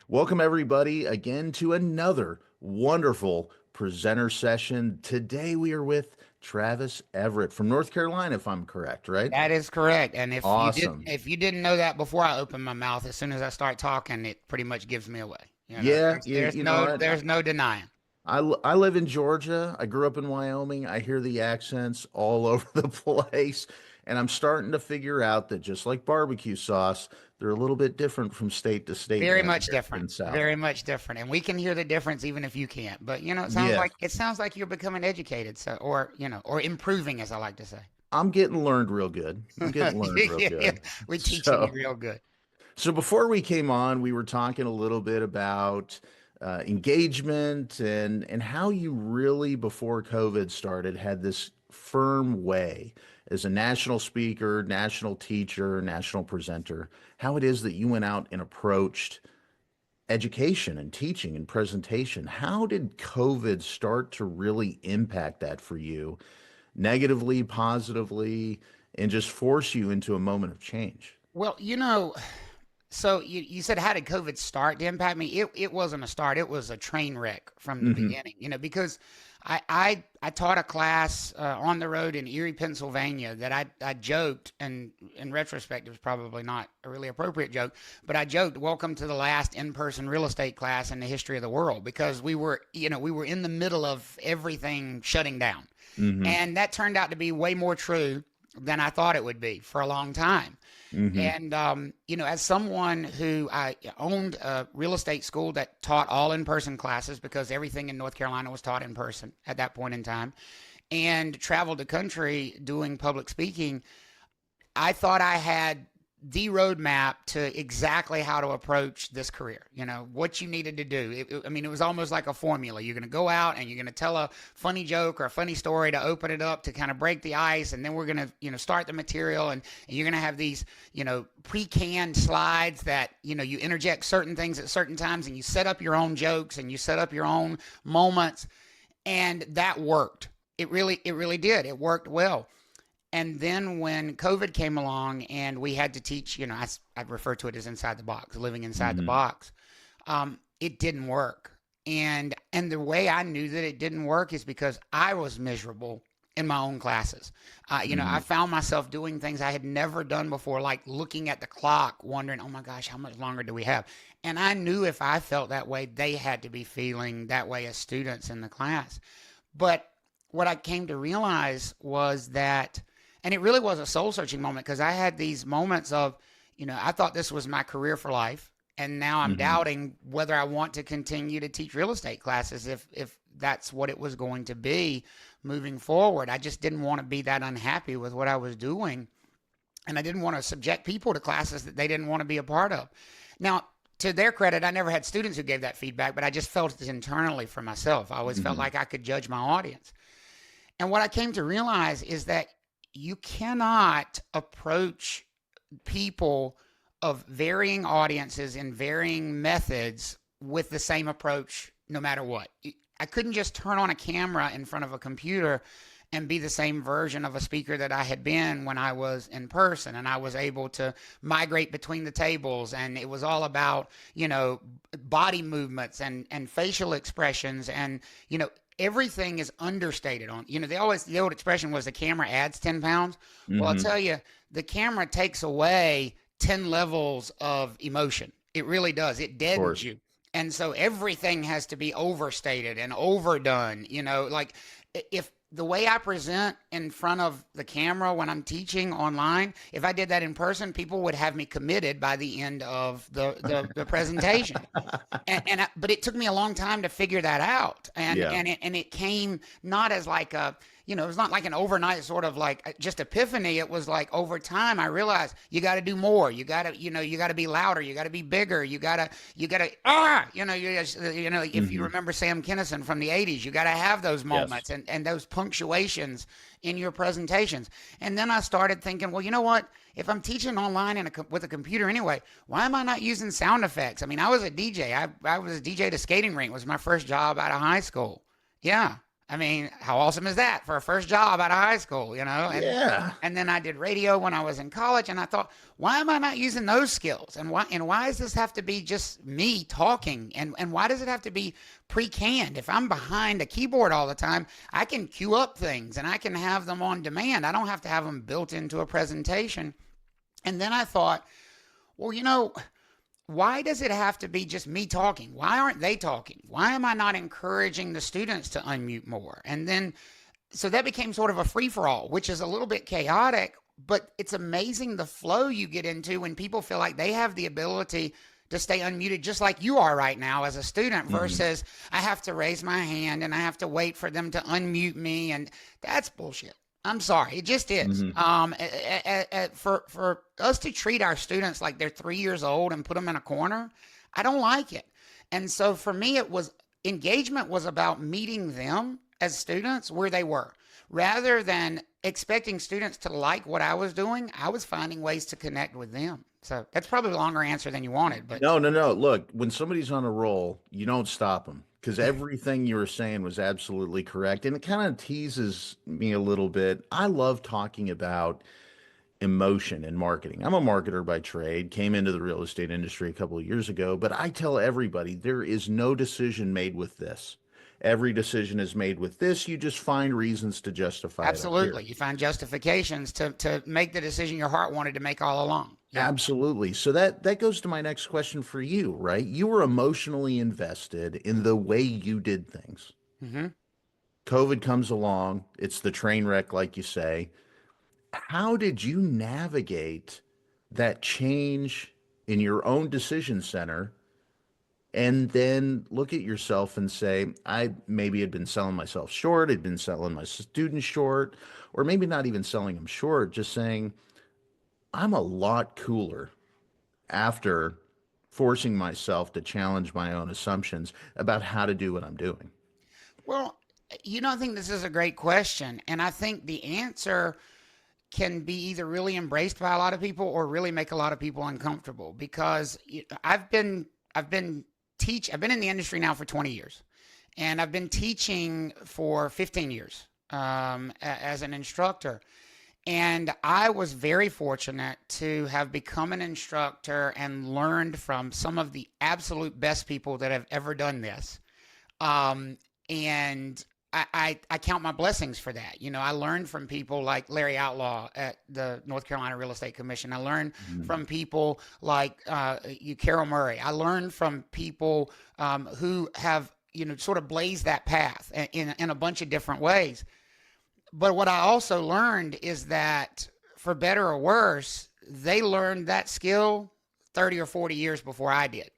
Welcome, everybody, again to another wonderful presenter session. Today we are with Travis Everett from North Carolina, if I'm correct, right? That is correct. And Awesome. if you didn't know that before I open my mouth, as soon as I start talking, it pretty much gives me away. Yeah, There's you know what? there's no denying. I live in Georgia. I grew up in Wyoming. I hear the accents all over the place. And I'm starting to figure out that just like barbecue sauce, they're a little bit different from state to state Very down much here different. in the South. Very much different. And we can hear the difference even if you can't. But Yeah, it sounds like you're becoming educated, so or improving as I like to say. I'm getting learned real good. I'm getting learned real Yeah, yeah. good. We're teaching you So, real good. So before we came on, we were talking a little bit about engagement and how you really, before COVID started, had this firm way as a national speaker, national teacher, national presenter, how it is that you went out and approached education and teaching and presentation. How did COVID start to really impact that for you, negatively, positively, and just force you into a moment of change? Well, so you said how did COVID start to impact me? It wasn't a start. It was a train wreck from the Hmm. beginning. Because I taught a class on the road in Erie, Pennsylvania that I joked, and in retrospect it was probably not a really appropriate joke, but I joked, "Welcome to the last in-person real estate class in the history of the world," because we were in the middle of everything shutting down, Hmm. and that turned out to be way more true than I thought it would be for a long time. Hmm. And, as someone who I owned a real estate school that taught all in person classes because everything in North Carolina was taught in person at that point in time, and traveled the country doing public speaking, I thought I had the roadmap to exactly how to approach this career. What you needed to do. It was almost like a formula. You're going to go out and you're going to tell a funny joke or a funny story to open it up to kind of break the ice, and then we're going to start the material, and you're going to have these pre-canned slides that you interject certain things at certain times, and you set up your own jokes and you set up your own moments, and that worked. It really did. It worked well. And then when COVID came along and we had to teach, I refer to it as inside the box, living inside the Hmm. box. It didn't work. And the way I knew that it didn't work is because I was miserable in my own classes. I Hmm. found myself doing things I had never done before, like looking at the clock, wondering, "Oh my gosh, how much longer do we have?" And I knew if I felt that way, they had to be feeling that way as students in the class. But what I came to realize was that, and it really was a soul searching moment, because I had these moments of, I thought this was my career for life. And now I'm Hmm. doubting whether I want to continue to teach real estate classes if that's what it was going to be moving forward. I just didn't want to be that unhappy with what I was doing. And I didn't want to subject people to classes that they didn't want to be a part of. Now, to their credit, I never had students who gave that feedback, but I just felt it internally for myself. I always felt Hmm. like I could judge my audience. And what I came to realize is that you cannot approach people of varying audiences and varying methods with the same approach no matter what. I couldn't just turn on a camera in front of a computer and be the same version of a speaker that I had been when I was in person, and I was able to migrate between the tables, and it was all about body movements and facial expressions, and everything is understated on. The old expression was the camera adds 10 pounds. Well, I'll Hmm. tell you, the camera takes away 10 levels of emotion. It really does. It Of deadens course. you. And so everything has to be overstated and overdone. Like, if the way I present in front of the camera when I'm teaching online, if I did that in person, people would have me committed by the end of the presentation. But it took me a long time to figure that out, Yeah. and it came not as like it was not like an overnight sort of like just epiphany. It was like over time I realized you got to do more. You got to you got to be louder. You got to be bigger. You got to if you Hmm. remember Sam Kinison from the '80s, you got to have those Yes. moments and those punctuations in your presentations. And then I started thinking, well, you know what? If I'm teaching online with a computer anyway, why am I not using sound effects? I mean, I was a DJ. I was a DJ at a skating rink. It was my first job out of high school. Yeah. I mean, how awesome is that for a first job out of high school, Yeah. And then I did radio when I was in college, and I thought, why am I not using those skills? And why does this have to be just me talking? And why does it have to be pre-canned? If I'm behind a keyboard all the time, I can queue up things and I can have them on demand. I don't have to have them built into a presentation. And then I thought, well, why does it have to be just me talking? Why aren't they talking? Why am I not encouraging the students to unmute more? And then, so that became sort of a free for all, which is a little bit chaotic, but it's amazing the flow you get into when people feel like they have the ability to stay unmuted, just like you are right now as a student, versus I have to raise my hand and I have to wait for them to unmute me. And that's bullshit. I'm sorry, it just is. For us to treat our students like they're 3 years old and put them in a corner, I don't like it. And so for me, engagement was about meeting them as students where they were. Rather than expecting students to like what I was doing, I was finding ways to connect with them. So that's probably a longer answer than you wanted, but No, no, no. Look, when somebody's on a roll, you don't stop them because everything you were saying was absolutely correct. And it kind of teases me a little bit. I love talking about emotion in marketing. I'm a marketer by trade, came into the real estate industry a couple of years ago, but I tell everybody there is no decision made with this. Every decision is made with this. You just find reasons to justify it up here. absolutely. You find justifications to make the decision your heart wanted to make all along. Yeah. Absolutely. So that goes to my next question for you, right? You were emotionally invested in the way you did things. hmm COVID comes along, it's the train wreck, like you say. How did you navigate that change in your own decision center and then look at yourself and say, I maybe had been selling myself short, had been selling my students short, or maybe not even selling them short, just saying, I'm a lot cooler after forcing myself to challenge my own assumptions about how to do what I'm doing. Well, I think this is a great question. And I think the answer can be either really embraced by a lot of people or really make a lot of people uncomfortable because I've been in the industry now for 20 years and I've been teaching for 15 years as an instructor. And I was very fortunate to have become an instructor and learned from some of the absolute best people that have ever done this. And I count my blessings for that. I learned from people like Larry Outlaw at the North Carolina Real Estate Commission. I learned from people like Carol Murray. I learned from people who have, sort of blazed that path in a bunch of different ways. But what I also learned is that for better or worse, they learned that skill 30 or 40 years before I did.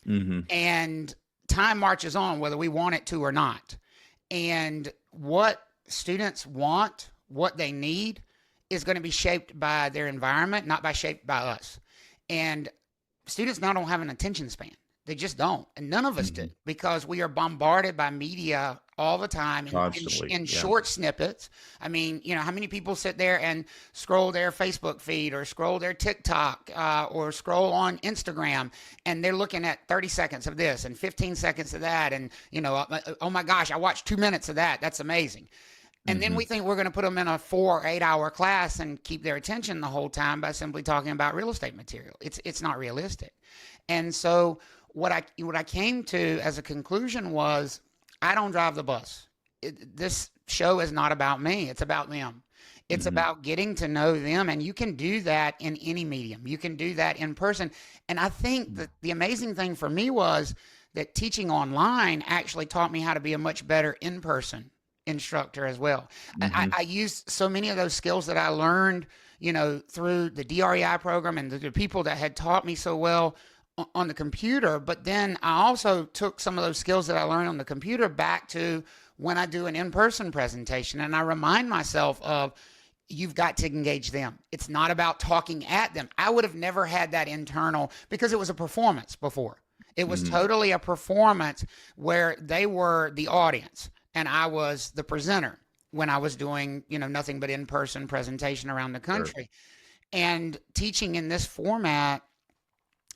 And time marches on whether we want it to or not. And what students want, what they need, is going to be shaped by their environment, not shaped by us. And students now don't have an attention span. They just don't. And none of us do because we are bombarded by media all the time in short snippets. I mean, how many people sit there and scroll their Facebook feed or scroll their TikTok or scroll on Instagram and they're looking at 30 seconds of this and 15 seconds of that. And, oh my gosh, I watched 2 minutes of that. That's amazing. And then we think we're going to put them in a 4 or 8 hour class and keep their attention the whole time by simply talking about real estate material. It's not realistic. And so what I came to as a conclusion was I don't drive the bus. This show is not about me. It's about them. It's about getting to know them. And you can do that in any medium. You can do that in person. And I think that the amazing thing for me was that teaching online actually taught me how to be a much better in-person instructor as well. I used so many of those skills that I learned, through the DREI program and the people that had taught me so well on the computer. But then I also took some of those skills that I learned on the computer back to when I do an in-person presentation. And I remind myself of, you've got to engage them. It's not about talking at them. I would have never had that internal because it was a performance before. It was totally a performance where they were the audience and I was the presenter when I was doing, nothing but in-person presentation around the country. And teaching in this format,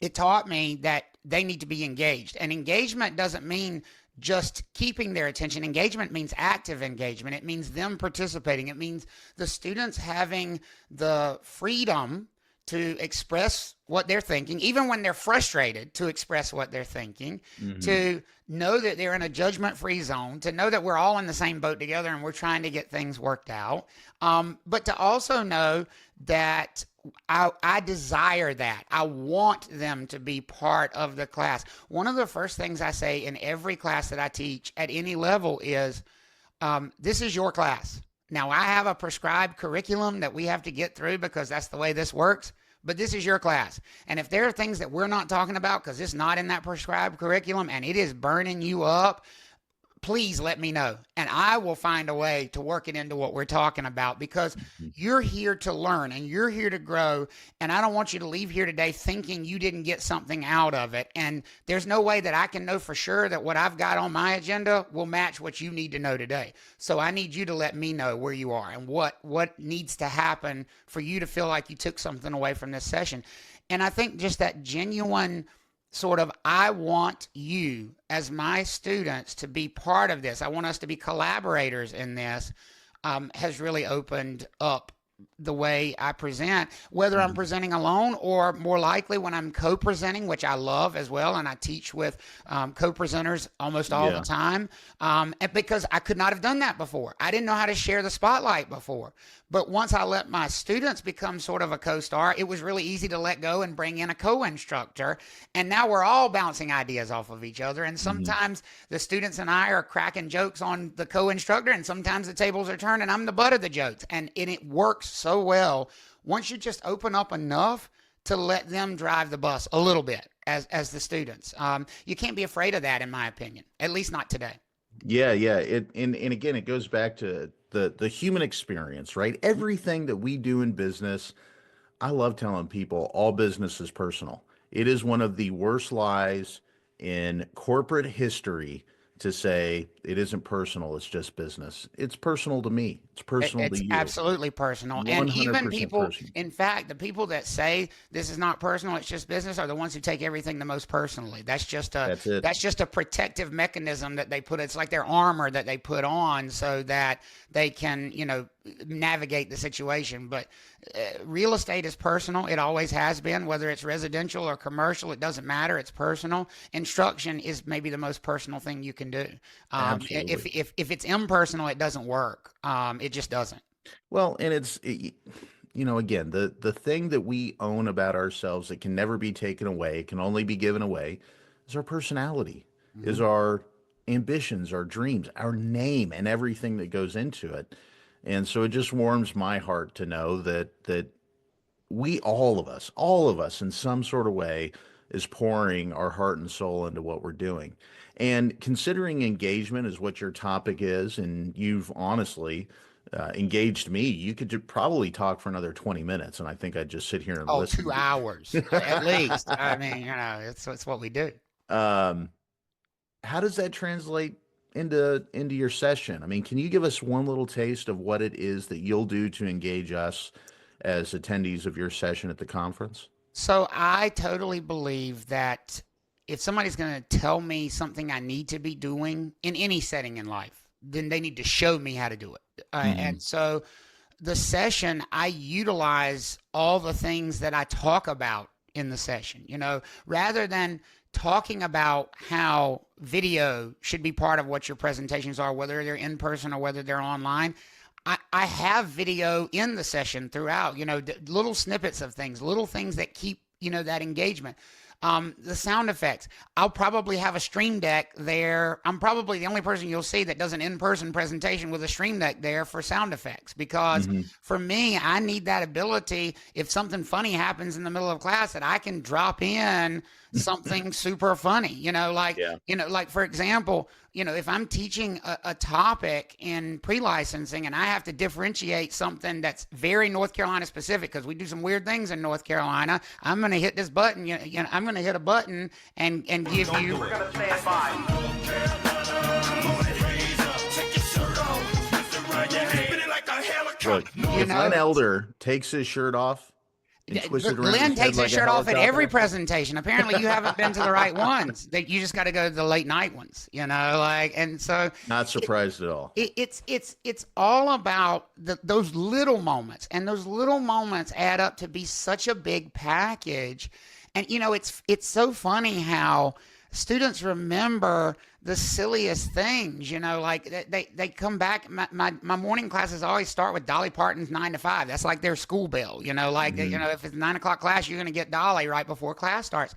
it taught me that they need to be engaged. And engagement doesn't mean just keeping their attention. Engagement means active engagement. It means them participating. It means the students having the freedom to express what they're thinking, even when they're frustrated, to express what they're thinking, to know that they're in a judgment-free zone, to know that we're all in the same boat together and we're trying to get things worked out. But to also know that I desire that. I want them to be part of the class. One of the first things I say in every class that I teach at any level is, this is your class. Now, I have a prescribed curriculum that we have to get through because that's the way this works, but this is your class. And if there are things that we're not talking about because it's not in that prescribed curriculum and it is burning you up, please let me know, and I will find a way to work it into what we're talking about, because you're here to learn and you're here to grow, and I don't want you to leave here today thinking you didn't get something out of it. And there's no way that I can know for sure that what I've got on my agenda will match what you need to know today. So I need you to let me know where you are and what needs to happen for you to feel like you took something away from this session. And I think just that genuine sort of, I want you as my students to be part of this, I want us to be collaborators in this, has really opened up the way I present, whether I'm presenting alone or more likely when I'm co-presenting, which I love as well. And I teach with co-presenters almost all the time, and because I could not have done that before. I didn't know how to share the spotlight before. But once I let my students become sort of a co-star, it was really easy to let go and bring in a co-instructor. And now we're all bouncing ideas off of each other. And sometimes the students and I are cracking jokes on the co-instructor, and sometimes the tables are turned and I'm the butt of the jokes. And it works so well once you just open up enough to let them drive the bus a little bit as the students. You can't be afraid of that, in my opinion, at least not today. Yeah. And again, it goes back to the human experience, right? Everything that we do in business, I love telling people all business is personal. It is one of the worst lies in corporate history to say it isn't personal, it's just business. It's personal to me. It's personal to It's you. absolutely personal. And even 100% people, personal. in fact, the people that say this is not personal, it's just business, are the ones who take everything the most personally. That's just a protective mechanism that they put. It's like their armor that they put on so that they can, navigate the situation. But real estate is personal. It always has been, whether it's residential or commercial, it doesn't matter. It's personal. Instruction is maybe the most personal thing you can do. Absolutely. If it's impersonal, it doesn't work. It just doesn't. Well, and again, the thing that we own about ourselves that can never be taken away, can only be given away, is our personality, is our ambitions, our dreams, our name, and everything that goes into it. And so it just warms my heart to know that we, all of us in some sort of way, is pouring our heart and soul into what we're doing. And considering engagement is what your topic is, and you've honestly engaged me, you could probably talk for another 20 minutes, and I think I'd just sit here and listen. 2 hours at least. I mean, it's what we do. How does that translate into your session? I mean, can you give us one little taste of what it is that you'll do to engage us as attendees of your session at the conference? So I totally believe that if somebody's going to tell me something I need to be doing in any setting in life, then they need to show me how to do it. And so the session, I utilize all the things that I talk about in the session, rather than talking about how video should be part of what your presentations are, whether they're in person or whether they're online. I have video in the session throughout, little snippets of things, little things that keep, that engagement. The sound effects. I'll probably have a Stream Deck there. I'm probably the only person you'll see that does an in-person presentation with a Stream Deck there for sound effects, because for me, I need that ability. If something funny happens in the middle of class, that I can drop in something super funny, like for example, if I'm teaching a topic in pre-licensing and I have to differentiate something that's very North Carolina specific, because we do some weird things in North Carolina, I'm going to hit this button, I'm going to hit a button and give you. We're going to stand by. Look, if an elder takes his shirt off, and twist it around his Glenn head takes his like a shirt off at every helicopter? presentation. Apparently, you haven't been to the right ones. That you just got to go to the late night ones, like, and so Not it, surprised at all. it's all about those little moments, and those little moments add up to be such a big package. And it's so funny how students remember the silliest things, like they come back. My morning classes always start with Dolly Parton's 9 to 5. That's like their school bell, like, Mhm. if it's 9 o'clock class, you're going to get Dolly right before class starts.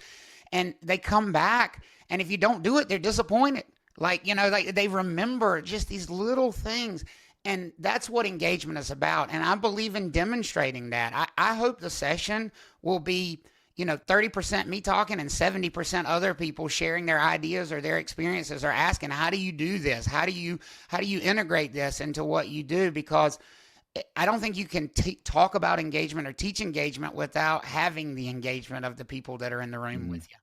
And they come back, and if you don't do it, they're disappointed. Like, like they remember just these little things. And that's what engagement is about. And I believe in demonstrating that. I hope the session will be 30% me talking and 70% other people sharing their ideas or their experiences, or asking, how do you do this? How do you integrate this into what you do? Because I don't think you can talk about engagement or teach engagement without having the engagement of the people that are in the room Mhm. with you.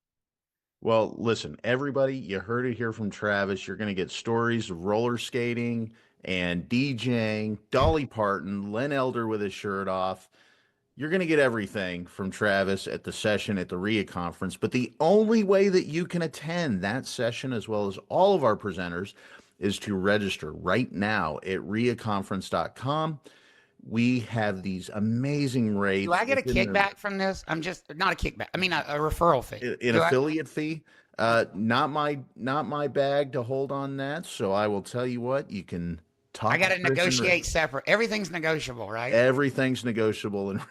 Well, listen, everybody, you heard it here from Travis. You're going to get stories of roller skating and DJing, Dolly Parton, Len Elder with his shirt off. You're going to get everything from Travis at the session at the REEA conference. But the only way that you can attend that session, as well as all of our presenters, is to register right now at reaconference.com. We have these amazing Do I rates get a within the kickback from this? I'm just not a kickback. I mean, a referral fee. an Do I? affiliate fee. Not my bag to hold on that. So I will tell you what, you can I talk got to to Chris and Rick. negotiate separate. Everything's negotiable, right? Everything's negotiable in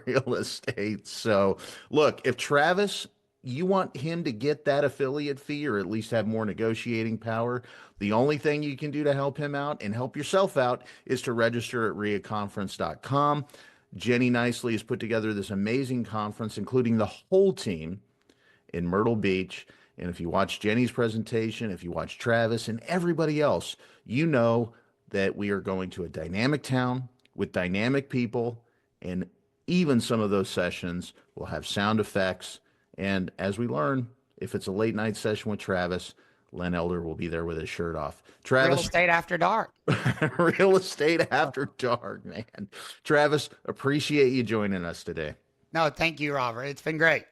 real estate. So, look, if Travis, you want him to get that affiliate fee or at least have more negotiating power, the only thing you can do to help him out and help yourself out is to register at reaconference.com. Jenny Nicely has put together this amazing conference, including the whole team in Myrtle Beach. And if you watch Jenny's presentation, if you watch Travis and everybody else, you know that we are going to a dynamic town with dynamic people. And even some of those sessions will have sound effects. And as we learn, if it's a late night session with Travis, Len Elder will be there with his shirt off. Real Travis, estate after dark. real estate after dark, man. Travis, appreciate you joining us today. No, thank you, Robert. It's been great.